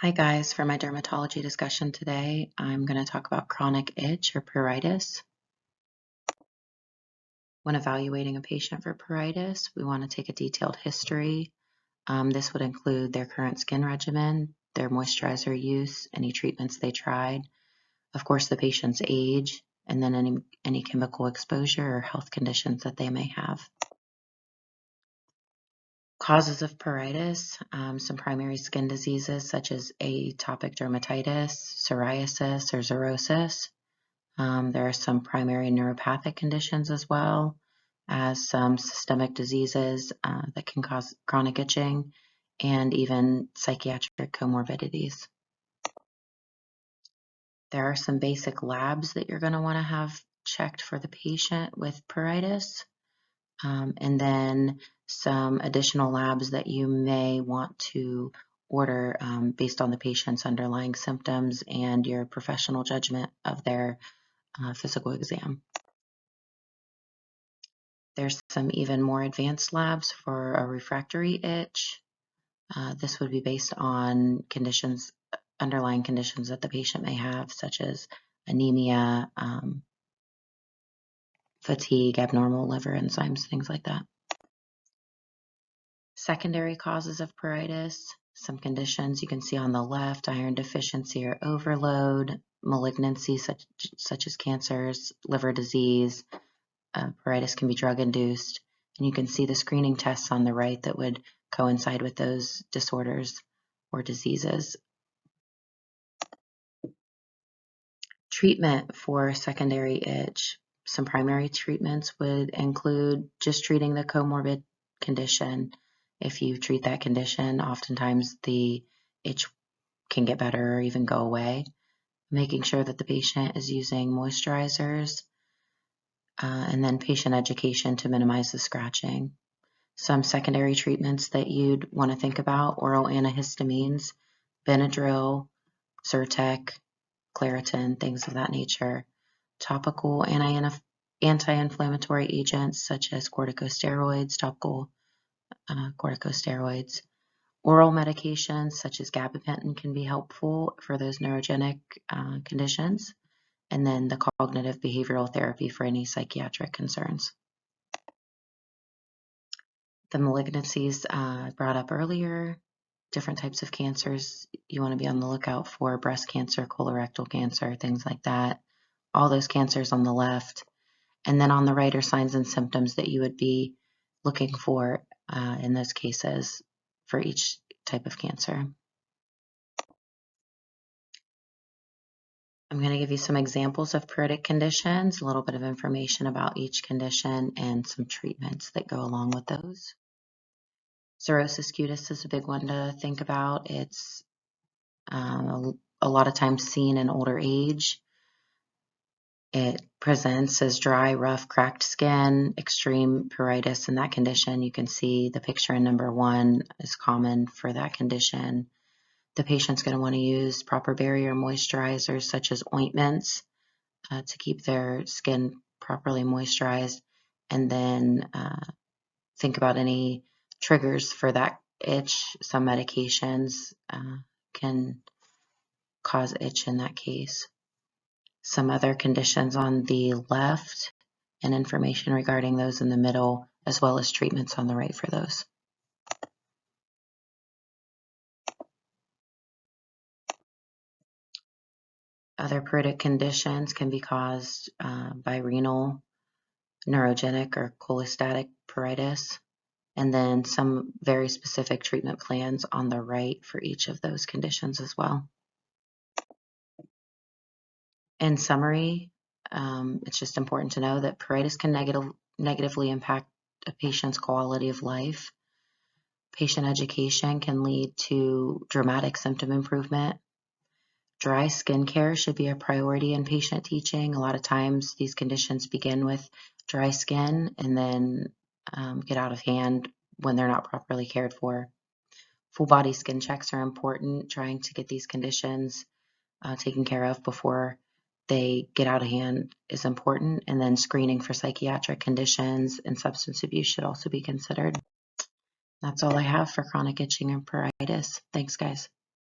Hi guys, for my dermatology discussion today, I'm going to talk about chronic itch or pruritus. When evaluating a patient for pruritus, we want to take a detailed history. This would include their current skin regimen, their moisturizer use, any treatments they tried, of course the patient's age, and then any chemical exposure or health conditions that they may have. Causes of pruritus, some primary skin diseases such as atopic dermatitis, psoriasis, or xerosis. There are some primary neuropathic conditions as well as some systemic diseases that can cause chronic itching and even psychiatric comorbidities. There are some basic labs that you're going to want to have checked for the patient with pruritus. And then some additional labs that you may want to order based on the patient's underlying symptoms and your professional judgment of their physical exam. There's some even more advanced labs for a refractory itch. This would be based on underlying conditions that the patient may have, such as anemia, fatigue, abnormal liver enzymes, things like that. Secondary causes of pruritus, some conditions you can see on the left: iron deficiency or overload, malignancy such as cancers, liver disease. Pruritus can be drug-induced, and you can see the screening tests on the right that would coincide with those disorders or diseases. Treatment for secondary itch. Some primary treatments would include just treating the comorbid condition. If you treat that condition, oftentimes the itch can get better or even go away. Making sure that the patient is using moisturizers, and then patient education to minimize the scratching. Some secondary treatments that you'd want to think about: oral antihistamines, Benadryl, Zyrtec, Claritin, things of that nature. Topical anti-inflammatory agents such as corticosteroids, topical corticosteroids. Oral medications such as gabapentin can be helpful for those neurogenic conditions. And then the cognitive behavioral therapy for any psychiatric concerns. The malignancies brought up earlier, different types of cancers you want to be on the lookout for: breast cancer, colorectal cancer, things like that. All those cancers on the left. And then on the right are signs and symptoms that you would be looking for in those cases for each type of cancer. I'm going to give you some examples of pruritic conditions, a little bit of information about each condition, and some treatments that go along with those. Xerosis cutis is a big one to think about. It's a lot of times seen in older age. It presents as dry, rough, cracked skin, extreme pruritus in that condition. You can see the picture in number 1 is common for that condition. The patient's going to want to use proper barrier moisturizers such as ointments to keep their skin properly moisturized, and then think about any triggers for that itch. Some medications can cause itch in that case. Some other conditions on the left and information regarding those in the middle, as well as treatments on the right for those. Other pruritic conditions can be caused by renal, neurogenic, or cholestatic pruritus, and then some very specific treatment plans on the right for each of those conditions as well. In summary, it's just important to know that pruritus can negatively impact a patient's quality of life. Patient education can lead to dramatic symptom improvement. Dry skin care should be a priority in patient teaching. A lot of times these conditions begin with dry skin and then get out of hand when they're not properly cared for. Full body skin checks are important. Trying to get these conditions taken care of before they get out of hand is important. And then screening for psychiatric conditions and substance abuse should also be considered. That's all I have for chronic itching and pruritus. Thanks, guys.